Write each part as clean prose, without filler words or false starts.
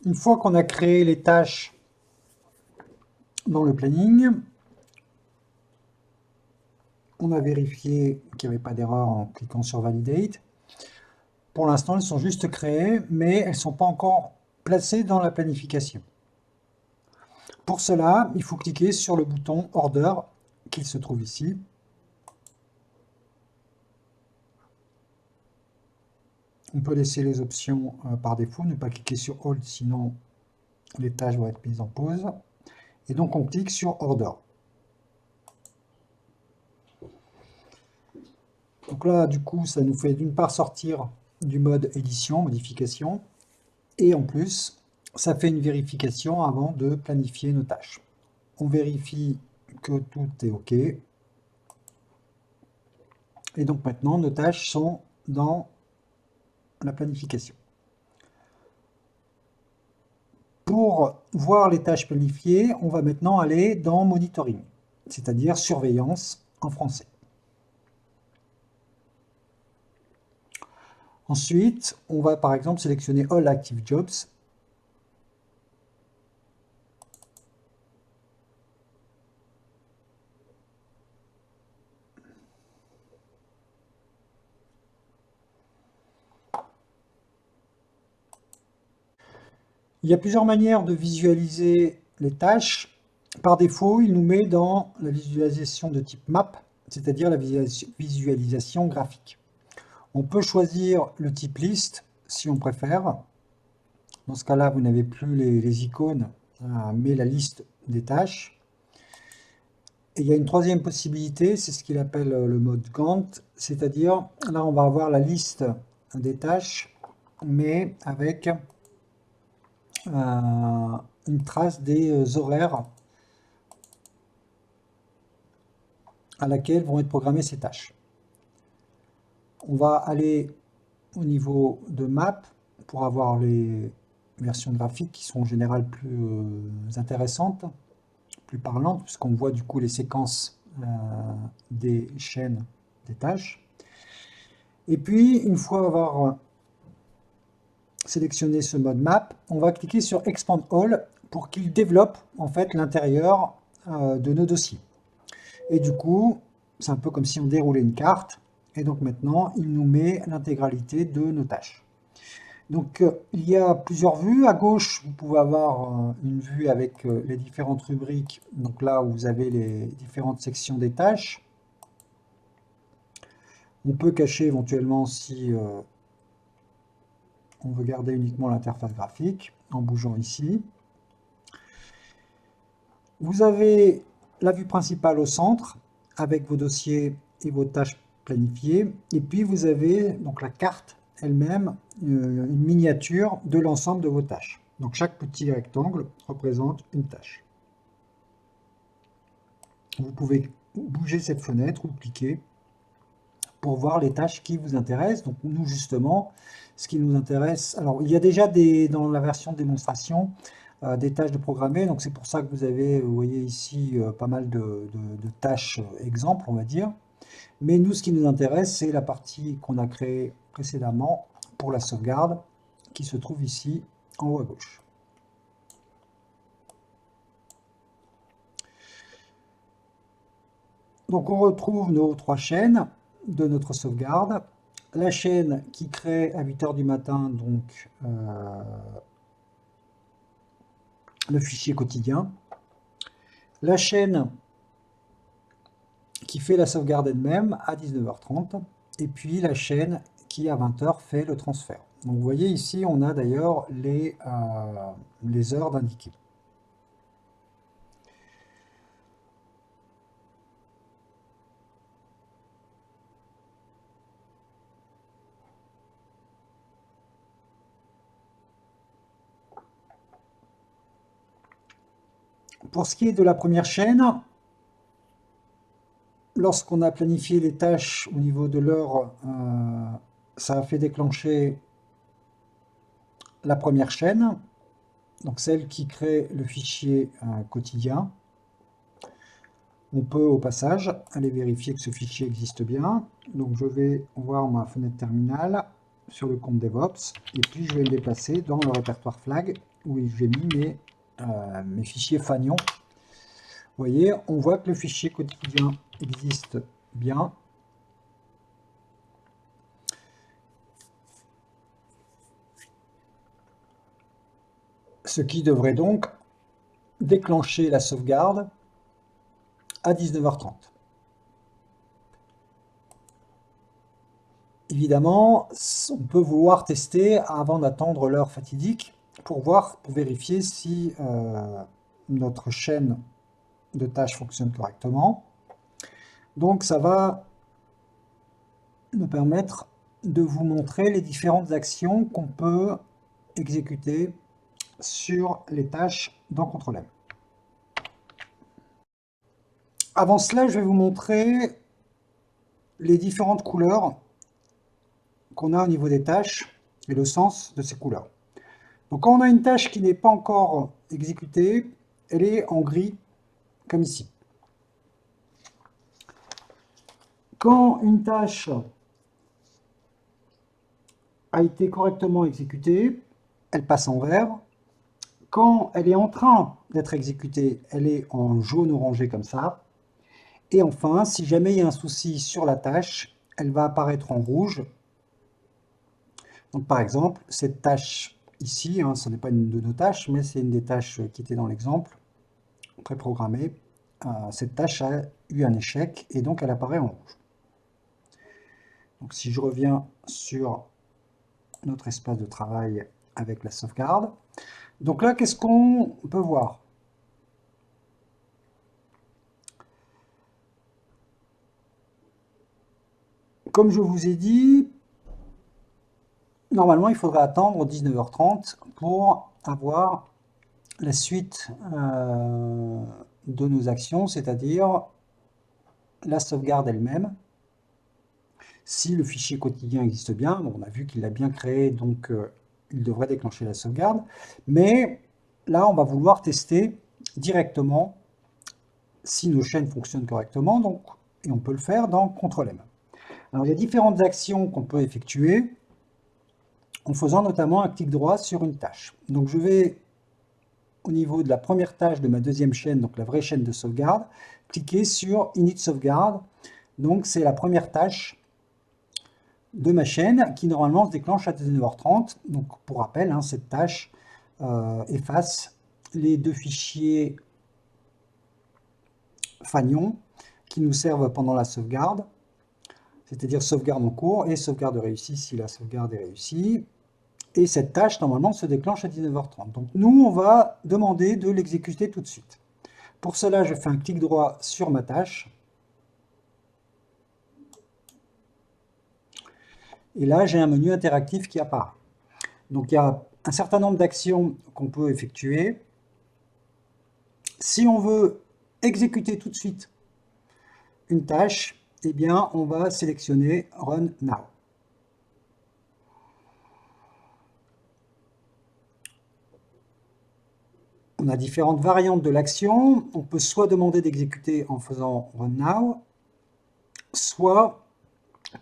Une fois qu'on a créé les tâches dans le planning, on a vérifié qu'il n'y avait pas d'erreur en cliquant sur Validate. Pour l'instant, elles sont juste créées, mais elles ne sont pas encore placées dans la planification. Pour cela, il faut cliquer sur le bouton Order, qui se trouve ici. On peut laisser les options par défaut, ne pas cliquer sur Hold, sinon les tâches vont être mises en pause. Et donc on clique sur Order. Donc là, du coup, ça nous fait d'une part sortir du mode édition, modification, et en plus, ça fait une vérification avant de planifier nos tâches. On vérifie que tout est OK. Et donc maintenant, nos tâches sont dans la planification. Pour voir les tâches planifiées, on va maintenant aller dans Monitoring, c'est-à-dire surveillance en français. Ensuite, on va par exemple sélectionner All Active Jobs. Il y a plusieurs manières de visualiser les tâches. Par défaut, il nous met dans la visualisation de type map, c'est-à-dire la visualisation graphique. On peut choisir le type liste si on préfère. Dans ce cas-là, vous n'avez plus les icônes, mais la liste des tâches. Et il y a une troisième possibilité, c'est ce qu'il appelle le mode Gantt, c'est-à-dire là on va avoir la liste des tâches, mais avec une trace des horaires à laquelle vont être programmées ces tâches. On va aller au niveau de map pour avoir les versions graphiques qui sont en général plus intéressantes, plus parlantes, puisqu'on voit du coup les séquences des chaînes des tâches. Et puis, une fois avoir sélectionné ce mode map, on va cliquer sur Expand All pour qu'il développe en fait l'intérieur de nos dossiers. Et du coup, c'est un peu comme si on déroulait une carte. Et donc maintenant, il nous met l'intégralité de nos tâches. Donc il y a plusieurs vues. À gauche, vous pouvez avoir une vue avec les différentes rubriques. Donc là où vous avez les différentes sections des tâches. On peut cacher éventuellement si on veut garder uniquement l'interface graphique en bougeant ici. Vous avez la vue principale au centre avec vos dossiers et vos tâches planifiées. Et puis vous avez donc la carte elle-même, une miniature de l'ensemble de vos tâches. Donc chaque petit rectangle représente une tâche. Vous pouvez bouger cette fenêtre ou cliquer pour voir les tâches qui vous intéressent. Donc nous justement, ce qui nous intéresse, alors il y a déjà dans la version de démonstration des tâches de programmer, donc c'est pour ça que vous avez, vous voyez ici, pas mal de tâches exemples, on va dire. Mais nous, ce qui nous intéresse, c'est la partie qu'on a créée précédemment pour la sauvegarde, qui se trouve ici en haut à gauche. Donc on retrouve nos trois chaînes de notre sauvegarde. La chaîne qui crée à 8 h du matin, donc le fichier quotidien. La chaîne qui fait la sauvegarde elle-même à 19h30. Et puis la chaîne qui à 20 h fait le transfert. Donc vous voyez ici, on a d'ailleurs les heures d'indiquer. Pour ce qui est de la première chaîne, lorsqu'on a planifié les tâches au niveau de l'heure, ça a fait déclencher la première chaîne, donc celle qui crée le fichier quotidien. On peut au passage aller vérifier que ce fichier existe bien. Donc je vais voir ma fenêtre terminale. sur le compte DevOps, et puis je vais le déplacer dans le répertoire flag où j'ai mis mes fichiers fanion. Vous voyez, on voit que le fichier quotidien existe bien. Ce qui devrait donc déclencher la sauvegarde à 19h30. Évidemment, on peut vouloir tester avant d'attendre l'heure fatidique pour vérifier si notre chaîne de tâches fonctionne correctement. Donc ça va me permettre de vous montrer les différentes actions qu'on peut exécuter sur les tâches dans Control-M. Avant cela, je vais vous montrer les différentes couleurs qu'on a au niveau des tâches et le sens de ces couleurs. Donc quand on a une tâche qui n'est pas encore exécutée, elle est en gris, comme ici. Quand une tâche a été correctement exécutée, elle passe en vert. Quand elle est en train d'être exécutée, elle est en jaune orangé comme ça. Et enfin, si jamais il y a un souci sur la tâche, elle va apparaître en rouge. Donc par exemple, cette tâche ici, ce n'est pas une de nos tâches, mais c'est une des tâches qui était dans l'exemple, préprogrammée. Cette tâche a eu un échec et donc elle apparaît en rouge. Donc si je reviens sur notre espace de travail avec la sauvegarde, donc là, qu'est-ce qu'on peut voir? Comme je vous ai dit, normalement, il faudra attendre 19h30 pour avoir la suite de nos actions, c'est-à-dire la sauvegarde elle-même. Si le fichier quotidien existe bien, on a vu qu'il l'a bien créé, donc il devrait déclencher la sauvegarde. Mais là, on va vouloir tester directement si nos chaînes fonctionnent correctement, donc, et on peut le faire dans Control-M. Alors, il y a différentes actions qu'on peut effectuer en faisant notamment un clic droit sur une tâche. Donc, je vais, au niveau de la première tâche de ma deuxième chaîne, donc la vraie chaîne de sauvegarde, cliquer sur Init Sauvegarde. Donc, c'est la première tâche de ma chaîne qui normalement se déclenche à 19h30. Donc pour rappel, cette tâche efface les deux fichiers fanion qui nous servent pendant la sauvegarde, c'est-à-dire sauvegarde en cours et sauvegarde réussie si la sauvegarde est réussie. Et cette tâche normalement se déclenche à 19h30. Donc nous, on va demander de l'exécuter tout de suite. Pour cela, je fais un clic droit sur ma tâche. Et là, j'ai un menu interactif qui apparaît. Donc, il y a un certain nombre d'actions qu'on peut effectuer. Si on veut exécuter tout de suite une tâche, eh bien, on va sélectionner Run Now. On a différentes variantes de l'action. On peut soit demander d'exécuter en faisant Run Now, soit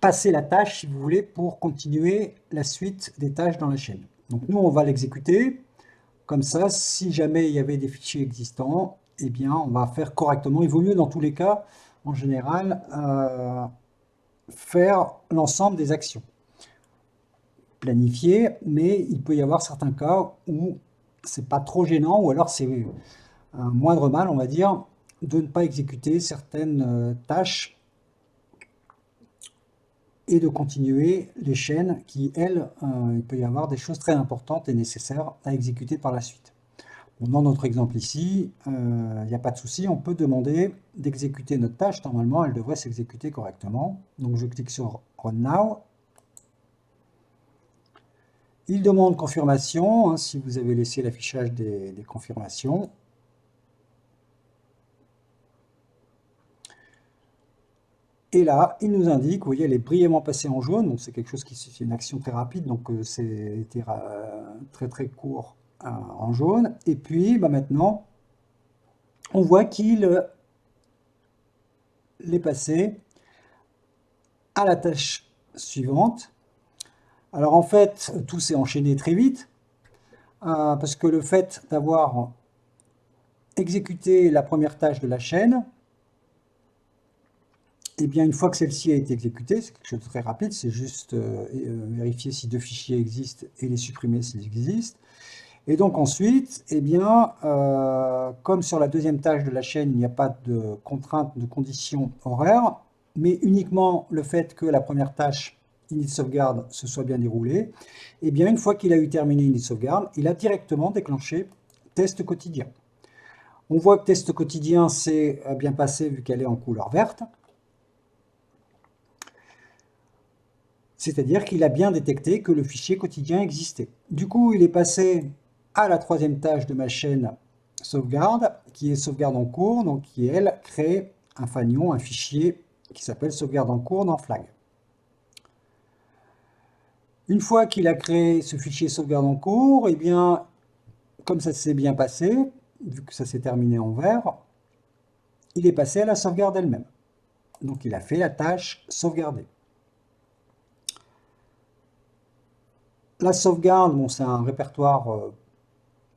passer la tâche, si vous voulez, pour continuer la suite des tâches dans la chaîne. Donc nous, on va l'exécuter. Comme ça, si jamais il y avait des fichiers existants, eh bien, on va faire correctement. Il vaut mieux, dans tous les cas, en général, faire l'ensemble des actions. Planifier, mais il peut y avoir certains cas où c'est pas trop gênant, ou alors c'est un moindre mal, on va dire, de ne pas exécuter certaines tâches et de continuer les chaînes qui, elles, il peut y avoir des choses très importantes et nécessaires à exécuter par la suite. Bon, dans notre exemple ici, il n'y a pas de souci, on peut demander d'exécuter notre tâche. Normalement, elle devrait s'exécuter correctement. Donc je clique sur Run Now. Il demande confirmation, si vous avez laissé l'affichage des confirmations. Et là, il nous indique, vous voyez, elle est brillamment passée en jaune, donc c'est quelque chose qui, c'est une action très rapide, donc c'est très très court en jaune. Et puis maintenant, on voit qu'il est passé à la tâche suivante. Alors en fait, tout s'est enchaîné très vite, parce que le fait d'avoir exécuté la première tâche de la chaîne, et bien une fois que celle-ci a été exécutée, c'est quelque chose de très rapide, c'est juste vérifier si deux fichiers existent et les supprimer s'ils existent. Et donc ensuite, eh bien, comme sur la deuxième tâche de la chaîne, il n'y a pas de contrainte de condition horaire, mais uniquement le fait que la première tâche init sauvegarde se soit bien déroulée, eh bien, une fois qu'il a eu terminé init sauvegarde, il a directement déclenché test quotidien. On voit que test quotidien s'est bien passé vu qu'elle est en couleur verte. C'est-à-dire qu'il a bien détecté que le fichier quotidien existait. Du coup, il est passé à la troisième tâche de ma chaîne sauvegarde, qui est sauvegarde en cours, donc qui, elle, crée un fanion, un fichier qui s'appelle sauvegarde en cours dans flag. Une fois qu'il a créé ce fichier sauvegarde en cours, eh bien, comme ça s'est bien passé, vu que ça s'est terminé en vert, il est passé à la sauvegarde elle-même. Donc il a fait la tâche sauvegarder. La sauvegarde, bon, c'est un répertoire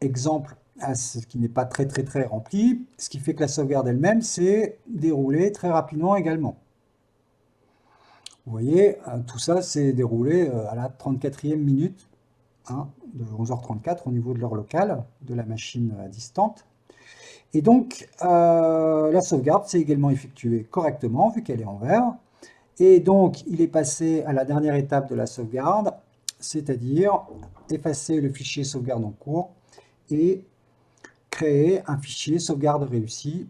exemple ce qui n'est pas très rempli, ce qui fait que la sauvegarde elle-même s'est déroulée très rapidement également. Vous voyez, tout ça s'est déroulé à la 34e minute, hein, de 11h34 au niveau de l'heure locale de la machine distante. Et donc, la sauvegarde s'est également effectuée correctement, vu qu'elle est en vert. Et donc, il est passé à la dernière étape de la sauvegarde, c'est-à-dire effacer le fichier sauvegarde en cours et créer un fichier sauvegarde réussie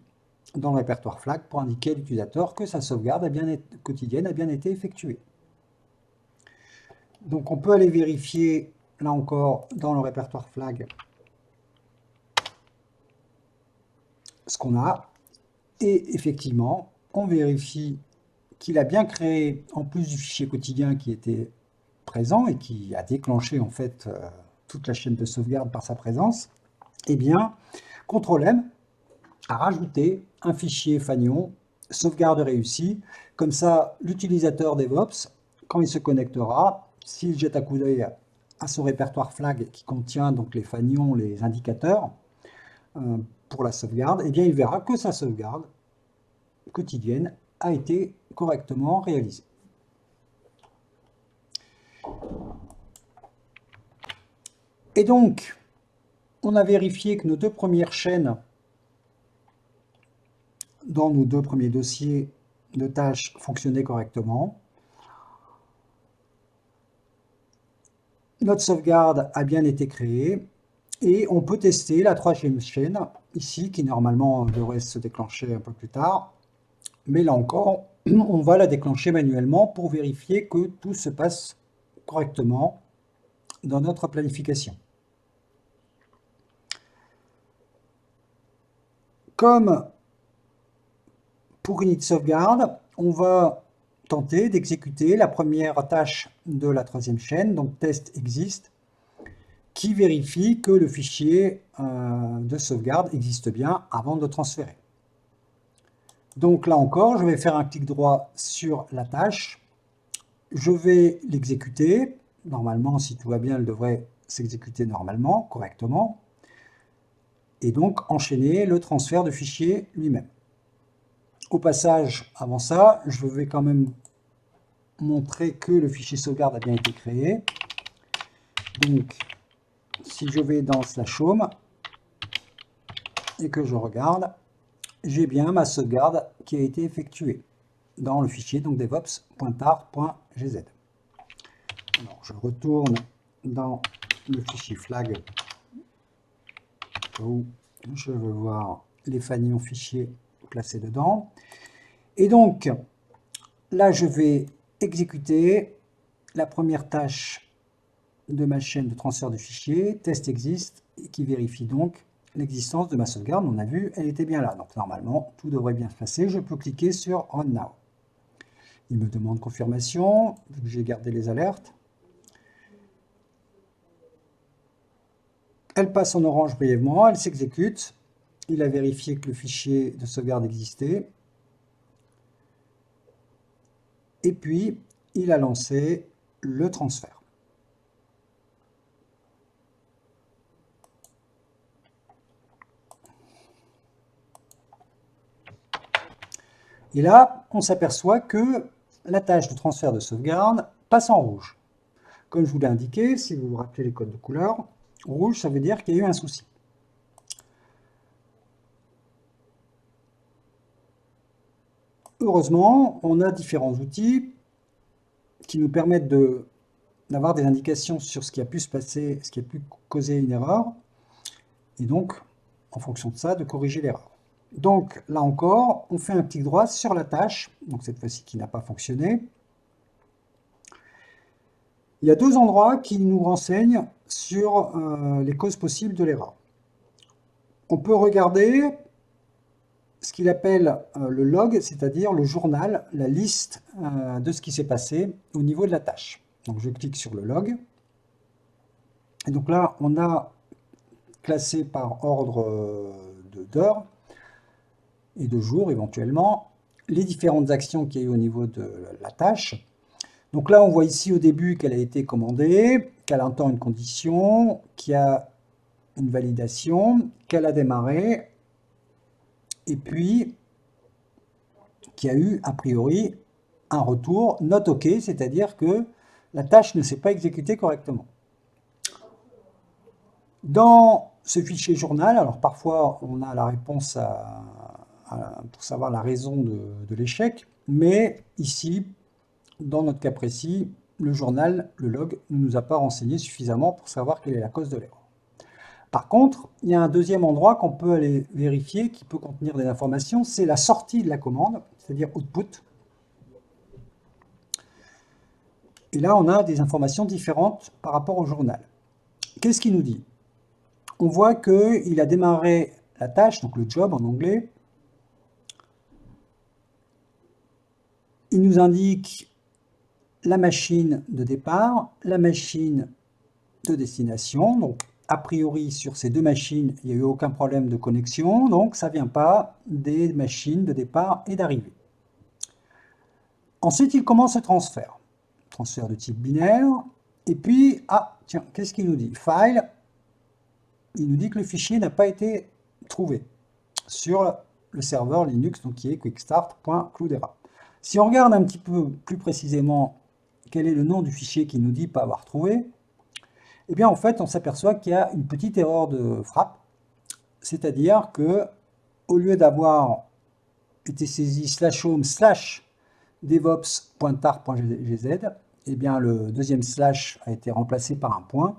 dans le répertoire flag pour indiquer à l'utilisateur que sa sauvegarde quotidienne a bien été effectuée. Donc on peut aller vérifier, là encore, dans le répertoire flag, ce qu'on a. Et effectivement, on vérifie qu'il a bien créé, en plus du fichier quotidien qui était présent et qui a déclenché en fait toute la chaîne de sauvegarde par sa présence, eh bien, CTRL-M a rajouté un fichier fanion sauvegarde réussie. Comme ça, l'utilisateur DevOps, quand il se connectera, s'il jette un coup d'œil à son répertoire flag qui contient donc les fanions, les indicateurs pour la sauvegarde, eh bien, il verra que sa sauvegarde quotidienne a été correctement réalisée. Et donc, on a vérifié que nos deux premières chaînes, dans nos deux premiers dossiers de tâches, fonctionnaient correctement. Notre sauvegarde a bien été créée et on peut tester la troisième chaîne, ici, qui normalement devrait se déclencher un peu plus tard. Mais là encore, on va la déclencher manuellement pour vérifier que tout se passe correctement dans notre planification. Comme pour init sauvegarde, on va tenter d'exécuter la première tâche de la troisième chaîne, donc test existe, qui vérifie que le fichier de sauvegarde existe bien avant de le transférer. Donc là encore, je vais faire un clic droit sur la tâche, je vais l'exécuter. Normalement, si tout va bien, elle devrait s'exécuter normalement, correctement, et donc enchaîner le transfert de fichier lui-même. Au passage, avant ça, je vais quand même montrer que le fichier sauvegarde a bien été créé. Donc, si je vais dans /home et que je regarde, j'ai bien ma sauvegarde qui a été effectuée dans le fichier donc devops.tar.gz. Alors, je retourne dans le fichier flag où je veux voir les fanions fichiers placés dedans. Et donc, là, je vais exécuter la première tâche de ma chaîne de transfert de fichiers, test existe, et qui vérifie donc l'existence de ma sauvegarde. On a vu, elle était bien là. Donc normalement, tout devrait bien se passer. Je peux cliquer sur Run Now. Il me demande confirmation, vu que j'ai gardé les alertes. Elle passe en orange brièvement, elle s'exécute. Il a vérifié que le fichier de sauvegarde existait. Et puis, il a lancé le transfert. Et là, on s'aperçoit que la tâche de transfert de sauvegarde passe en rouge. Comme je vous l'ai indiqué, si vous vous rappelez les codes de couleur, rouge, ça veut dire qu'il y a eu un souci. Heureusement, on a différents outils qui nous permettent d'avoir des indications sur ce qui a pu se passer, ce qui a pu causer une erreur, et donc, en fonction de ça, de corriger l'erreur. Donc, là encore, on fait un clic droit sur la tâche, donc cette fois-ci qui n'a pas fonctionné. Il y a deux endroits qui nous renseignent sur les causes possibles de l'erreur. On peut regarder ce qu'il appelle le log, c'est-à-dire le journal, la liste de ce qui s'est passé au niveau de la tâche. Donc je clique sur le log. Et donc là, on a classé par ordre d'heures et de jours éventuellement les différentes actions qu'il y a eu au niveau de la tâche. Donc là, on voit ici au début qu'elle a été commandée, qu'elle entend une condition, qu'il y a une validation, qu'elle a démarré, et puis qu'il y a eu a priori un retour not OK, c'est-à-dire que la tâche ne s'est pas exécutée correctement. Dans ce fichier journal, alors parfois on a la réponse pour savoir la raison de l'échec, mais ici, dans notre cas précis, le journal, le log, ne nous a pas renseigné suffisamment pour savoir quelle est la cause de l'erreur. Par contre, il y a un deuxième endroit qu'on peut aller vérifier, qui peut contenir des informations, c'est la sortie de la commande, c'est-à-dire output. Et là, on a des informations différentes par rapport au journal. Qu'est-ce qu'il nous dit? On voit qu'il a démarré la tâche, donc le job en anglais. Il nous indique la machine de départ, la machine de destination. Donc, a priori, sur ces deux machines, il n'y a eu aucun problème de connexion. Donc, ça ne vient pas des machines de départ et d'arrivée. Ensuite, il commence le transfert. Transfert de type binaire. Et puis, ah, tiens, qu'est-ce qu'il nous dit? File. Il nous dit que le fichier n'a pas été trouvé sur le serveur Linux, donc qui est quickstart.cloudera. Si on regarde un petit peu plus précisément quel est le nom du fichier qui nous dit pas avoir trouvé, eh bien en fait on s'aperçoit qu'il y a une petite erreur de frappe, c'est-à-dire que au lieu d'avoir été saisi /home/ devops.tar.gz, eh bien le deuxième slash a été remplacé par un point,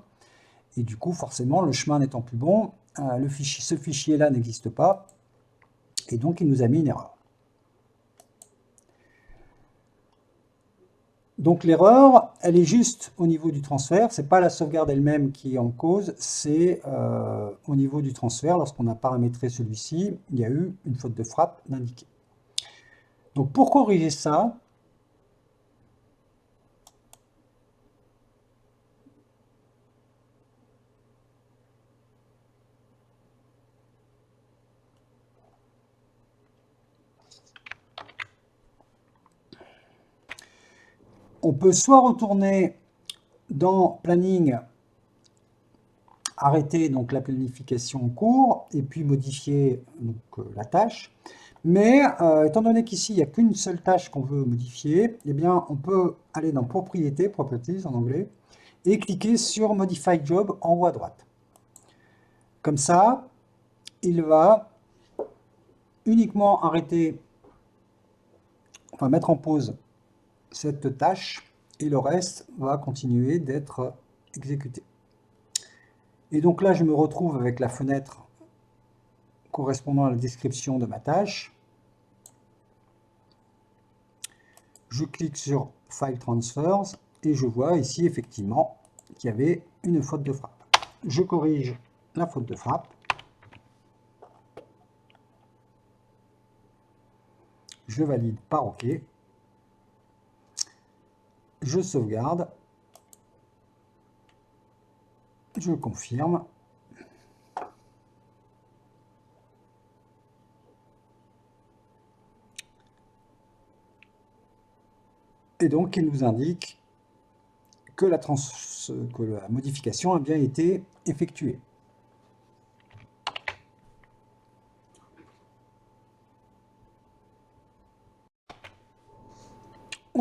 et du coup forcément le chemin n'étant plus bon, ce fichier-là n'existe pas, et donc il nous a mis une erreur. Donc l'erreur, elle est juste au niveau du transfert, ce n'est pas la sauvegarde elle-même qui est en cause, c'est au niveau du transfert, lorsqu'on a paramétré celui-ci, il y a eu une faute de frappe d'indiquer. Donc pour corriger ça, on peut soit retourner dans Planning, arrêter donc la planification en cours et puis modifier donc, la tâche. Mais étant donné qu'ici il n'y a qu'une seule tâche qu'on veut modifier, eh bien on peut aller dans Propriétés, Properties en anglais, et cliquer sur Modify Job en haut à droite. Comme ça, il va uniquement arrêter, enfin mettre en pause cette tâche et le reste va continuer d'être exécuté. Et donc là, je me retrouve avec la fenêtre correspondant à la description de ma tâche. Je clique sur File Transfers et je vois ici effectivement qu'il y avait une faute de frappe. Je corrige la faute de frappe. Je valide par OK. Je sauvegarde. Je confirme. Et donc, il nous indique que la modification a bien été effectuée.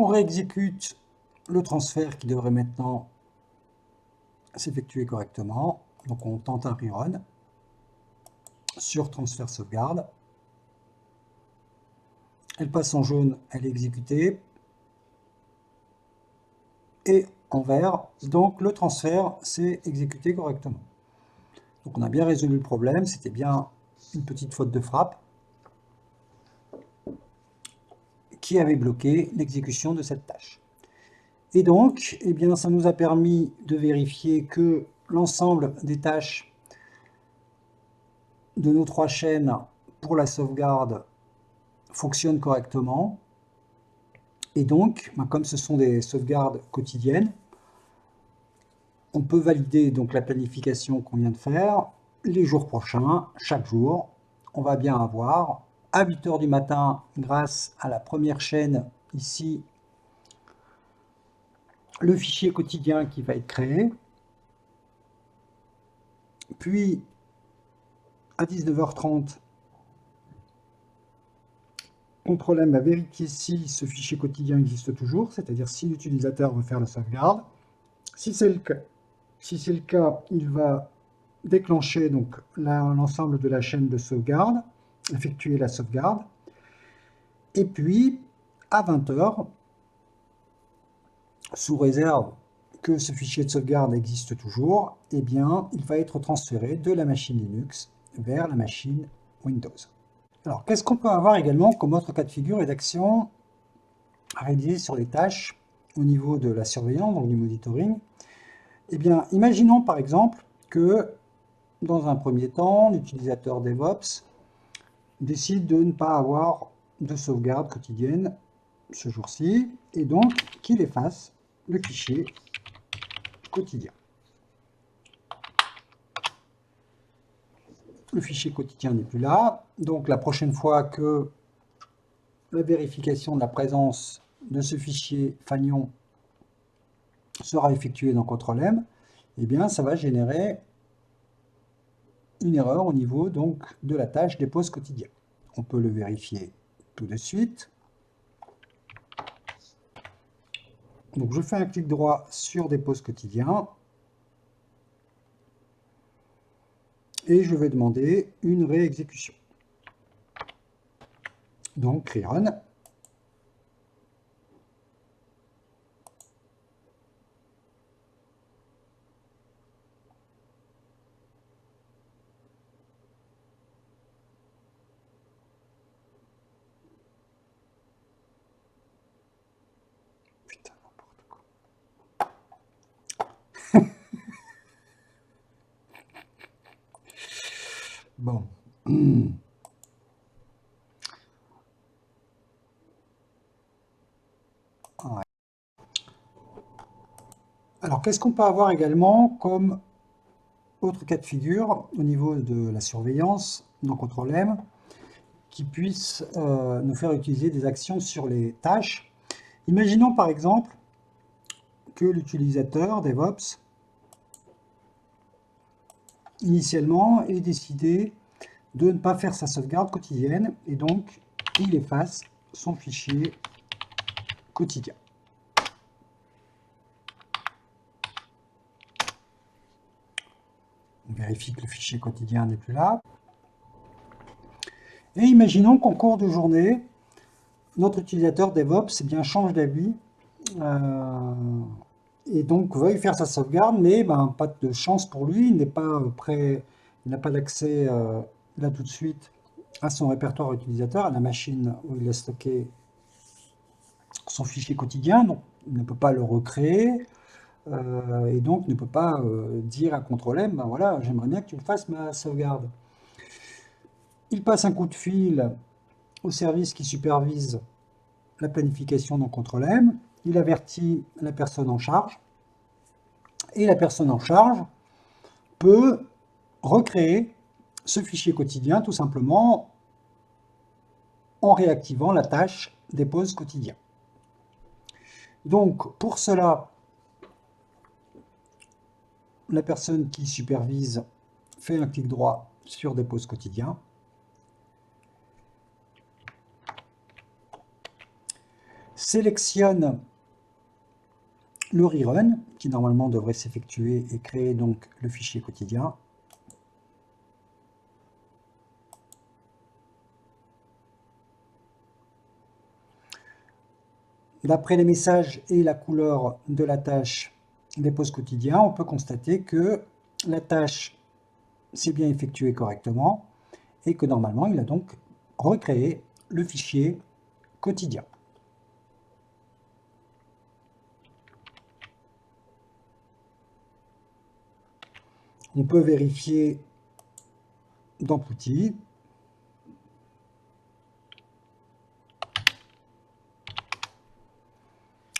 On réexécute le transfert qui devrait maintenant s'effectuer correctement. Donc on tente un rerun sur transfert sauvegarde. Elle passe en jaune, elle est exécutée. Et en vert, donc le transfert s'est exécuté correctement. Donc on a bien résolu le problème, c'était bien une petite faute de frappe qui avait bloqué l'exécution de cette tâche. Et donc, eh bien, ça nous a permis de vérifier que l'ensemble des tâches de nos 3 chaînes pour la sauvegarde fonctionnent correctement. Et donc, comme ce sont des sauvegardes quotidiennes, on peut valider donc la planification qu'on vient de faire. Les jours prochains, chaque jour, on va bien avoir à 8 h du matin, grâce à la première chaîne ici, le fichier quotidien qui va être créé. Puis, à 19 h 30, Control-M va vérifier si ce fichier quotidien existe toujours, c'est-à-dire si l'utilisateur veut faire la sauvegarde. Si c'est le cas, il va déclencher donc l'ensemble de la chaîne de sauvegarde, effectuer la sauvegarde. Et puis, à 20 h, sous réserve que ce fichier de sauvegarde existe toujours, eh bien, il va être transféré de la machine Linux vers la machine Windows. Alors, qu'est-ce qu'on peut avoir également comme autre cas de figure et d'action à réaliser sur les tâches au niveau de la surveillance, donc du monitoring? Eh bien, imaginons par exemple que, dans un premier temps, l'utilisateur DevOps décide de ne pas avoir de sauvegarde quotidienne ce jour-ci, et donc qu'il efface le fichier quotidien. Le fichier quotidien n'est plus là, donc la prochaine fois que la vérification de la présence de ce fichier fanion sera effectuée dans Control-M, eh bien ça va générer une erreur au niveau donc de la tâche dépose quotidien. On peut le vérifier tout de suite. Donc je fais un clic droit sur dépose quotidien et je vais demander une réexécution. Donc rerun. Putain, n'importe quoi. Bon. Ouais. Alors, qu'est-ce qu'on peut avoir également comme autre cas de figure au niveau de la surveillance dans Control-M qui puisse nous faire utiliser des actions sur les tâches? Imaginons par exemple que l'utilisateur DevOps initialement ait décidé de ne pas faire sa sauvegarde quotidienne et donc il efface son fichier quotidien. On vérifie que le fichier quotidien n'est plus là. Et imaginons qu'en cours de journée, notre utilisateur DevOps change d'avis et donc veuille faire sa sauvegarde, mais pas de chance pour lui, il n'est pas prêt, il n'a pas d'accès là tout de suite à son répertoire utilisateur, à la machine où il a stocké son fichier quotidien, donc il ne peut pas le recréer, et donc ne peut pas dire à Control-M, voilà, j'aimerais bien que tu me fasses ma sauvegarde. Il passe un coup de fil au service qui supervise la planification dans Control-M, il avertit la personne en charge, et la personne en charge peut recréer ce fichier quotidien tout simplement en réactivant la tâche dépose quotidien. Donc pour cela, la personne qui supervise fait un clic droit sur dépose quotidien. sélectionne le rerun, qui normalement devrait s'effectuer et créer donc le fichier quotidien. D'après les messages et la couleur de la tâche dépose quotidien, on peut constater que la tâche s'est bien effectuée correctement et que normalement il a donc recréé le fichier quotidien. On peut vérifier dans Putty.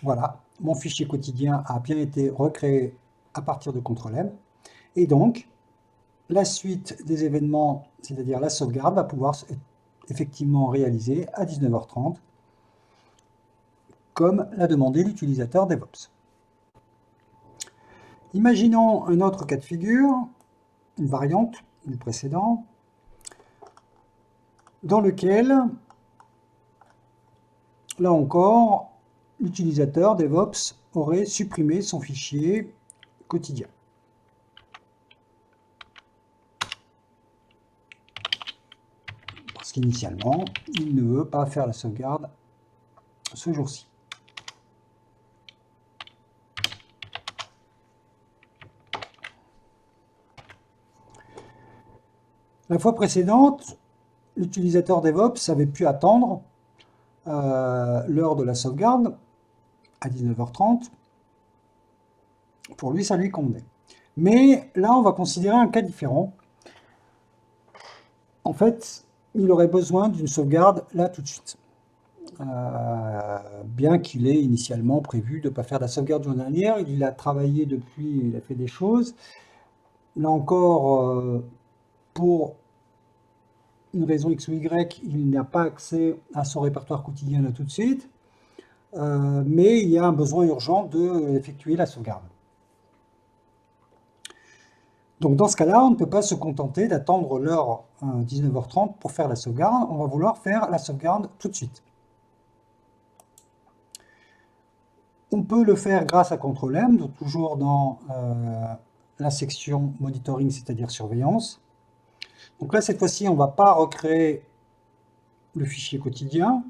Voilà, mon fichier quotidien a bien été recréé à partir de CTRL-M. Et donc, la suite des événements, c'est-à-dire la sauvegarde, va pouvoir être effectivement réalisée à 19h30, comme l'a demandé l'utilisateur DevOps. Imaginons un autre cas de figure, une variante du précédent, dans lequel, là encore, l'utilisateur DevOps aurait supprimé son fichier quotidien. Parce qu'initialement, il ne veut pas faire la sauvegarde ce jour-ci. La fois précédente, l'utilisateur DevOps avait pu attendre l'heure de la sauvegarde à 19h30. Pour lui, ça lui convenait. Mais là, on va considérer un cas différent. En fait, il aurait besoin d'une sauvegarde là tout de suite. Bien qu'il ait initialement prévu de ne pas faire la sauvegarde journalière, il a travaillé depuis, il a fait des choses. Là encore, pour une raison X ou Y, il n'a pas accès à son répertoire quotidien là tout de suite, mais il y a un besoin urgent d'effectuer la sauvegarde. Donc dans ce cas-là, on ne peut pas se contenter d'attendre l'heure 19h30 pour faire la sauvegarde, on va vouloir faire la sauvegarde tout de suite. On peut le faire grâce à CTRL-M, donc toujours dans la section monitoring, c'est-à-dire surveillance. Donc là, cette fois-ci, on ne va pas recréer le fichier quotidien,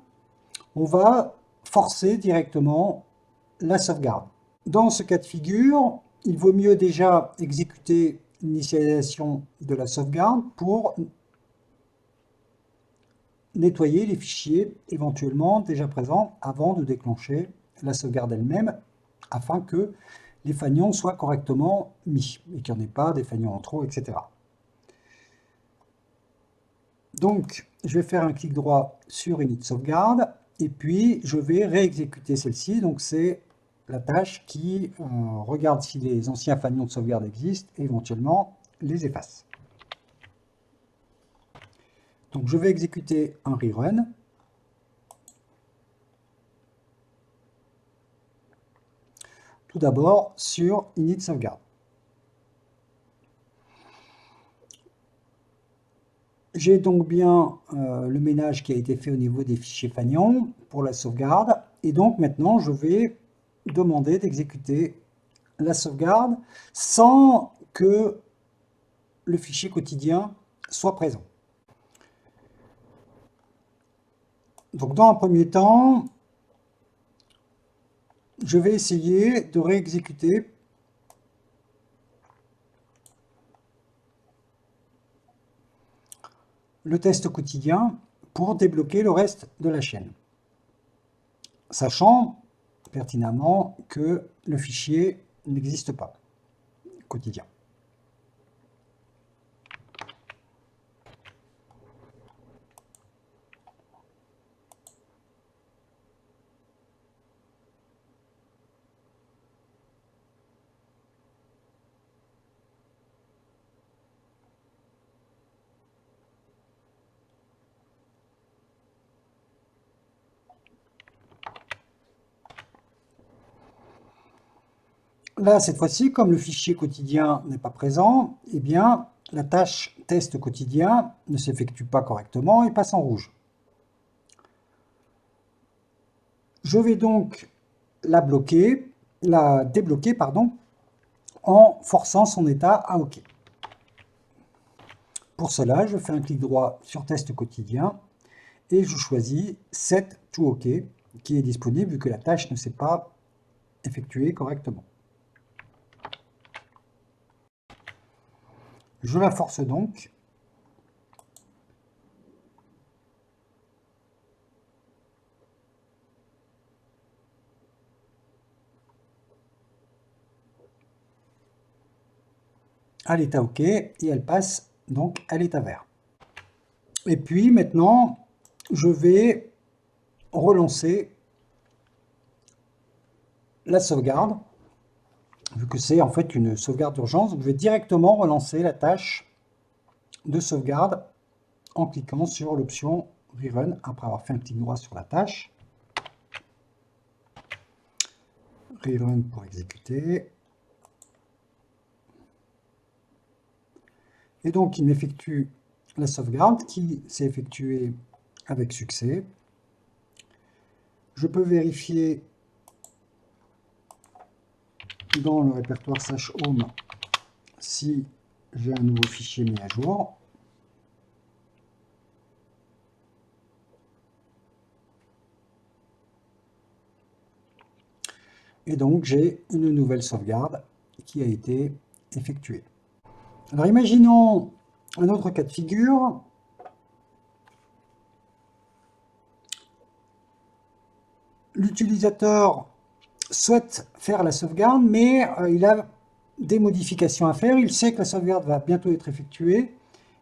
on va forcer directement la sauvegarde. Dans ce cas de figure, il vaut mieux déjà exécuter l'initialisation de la sauvegarde pour nettoyer les fichiers éventuellement déjà présents avant de déclencher la sauvegarde elle-même, afin que les fanions soient correctement mis et qu'il n'y en ait pas des fanions en trop, etc. Donc, je vais faire un clic droit sur Init sauvegarde et puis je vais réexécuter celle-ci. Donc, c'est la tâche qui regarde si les anciens fanions de sauvegarde existent et éventuellement les efface. Donc, je vais exécuter un rerun. Tout d'abord sur Init sauvegarde. J'ai donc bien le ménage qui a été fait au niveau des fichiers fanions pour la sauvegarde. Et donc maintenant, je vais demander d'exécuter la sauvegarde sans que le fichier quotidien soit présent. Donc dans un premier temps, je vais essayer de réexécuter le test quotidien pour débloquer le reste de la chaîne, sachant pertinemment que le fichier n'existe pas, quotidien. Là, cette fois-ci, comme le fichier quotidien n'est pas présent, eh bien, la tâche test quotidien ne s'effectue pas correctement et passe en rouge. Je vais donc la débloquer, pardon, en forçant son état à OK. Pour cela, je fais un clic droit sur Test quotidien et je choisis Set to OK qui est disponible vu que la tâche ne s'est pas effectuée correctement. Je la force donc. À l'état OK et elle passe donc à l'état vert. Et puis maintenant, je vais relancer la sauvegarde. Vu que c'est en fait une sauvegarde d'urgence, je vais directement relancer la tâche de sauvegarde en cliquant sur l'option Rerun après avoir fait un clic droit sur la tâche. Rerun pour exécuter. Et donc il m'effectue la sauvegarde qui s'est effectuée avec succès. Je peux vérifier dans le répertoire /home si j'ai un nouveau fichier mis à jour. Et donc j'ai une nouvelle sauvegarde qui a été effectuée. Alors imaginons un autre cas de figure. L'utilisateur souhaite faire la sauvegarde, mais il a des modifications à faire. Il sait que la sauvegarde va bientôt être effectuée,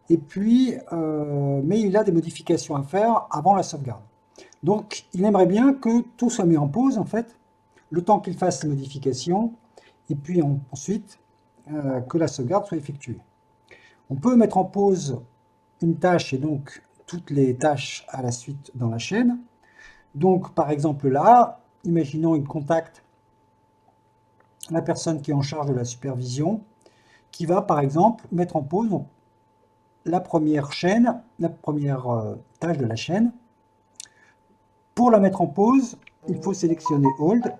et puis, mais il a des modifications à faire avant la sauvegarde. Donc, il aimerait bien que tout soit mis en pause, en fait, le temps qu'il fasse les modifications, et puis ensuite, que la sauvegarde soit effectuée. On peut mettre en pause une tâche et donc toutes les tâches à la suite dans la chaîne. Donc, par exemple là, imaginons il contacte la personne qui est en charge de la supervision, qui va par exemple mettre en pause la première chaîne, la première tâche de la chaîne. Pour la mettre en pause, il faut sélectionner Hold.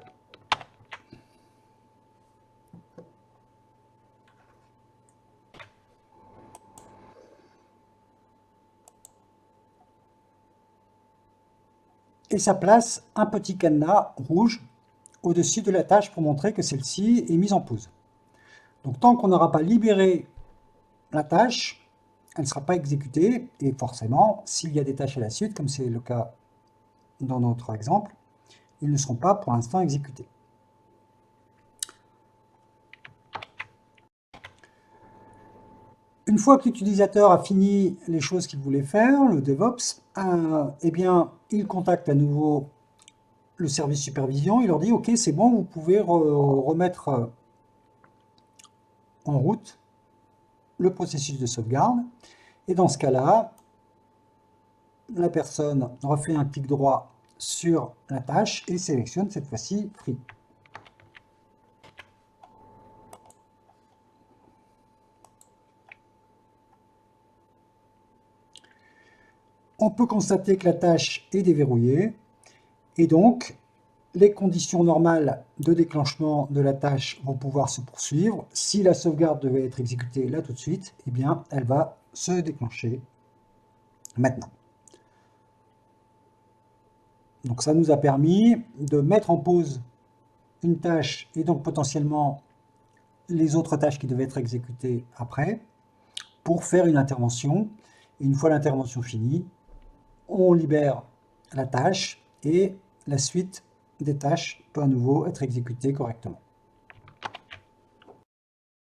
Et ça place un petit cadenas rouge au-dessus de la tâche pour montrer que celle-ci est mise en pause. Donc tant qu'on n'aura pas libéré la tâche, elle ne sera pas exécutée, et forcément, s'il y a des tâches à la suite, comme c'est le cas dans notre exemple, ils ne seront pas pour l'instant exécutés. Une fois que l'utilisateur a fini les choses qu'il voulait faire, le DevOps, eh bien, il contacte à nouveau le service supervision, il leur dit « Ok, c'est bon, vous pouvez remettre en route le processus de sauvegarde. » Et dans ce cas-là, la personne refait un clic droit sur la tâche et sélectionne cette fois-ci Free. On peut constater que la tâche est déverrouillée et donc les conditions normales de déclenchement de la tâche vont pouvoir se poursuivre. Si la sauvegarde devait être exécutée là tout de suite, eh bien elle va se déclencher maintenant. Donc ça nous a permis de mettre en pause une tâche et donc potentiellement les autres tâches qui devaient être exécutées après pour faire une intervention. Et une fois l'intervention finie, on libère la tâche et la suite des tâches peut à nouveau être exécutée correctement.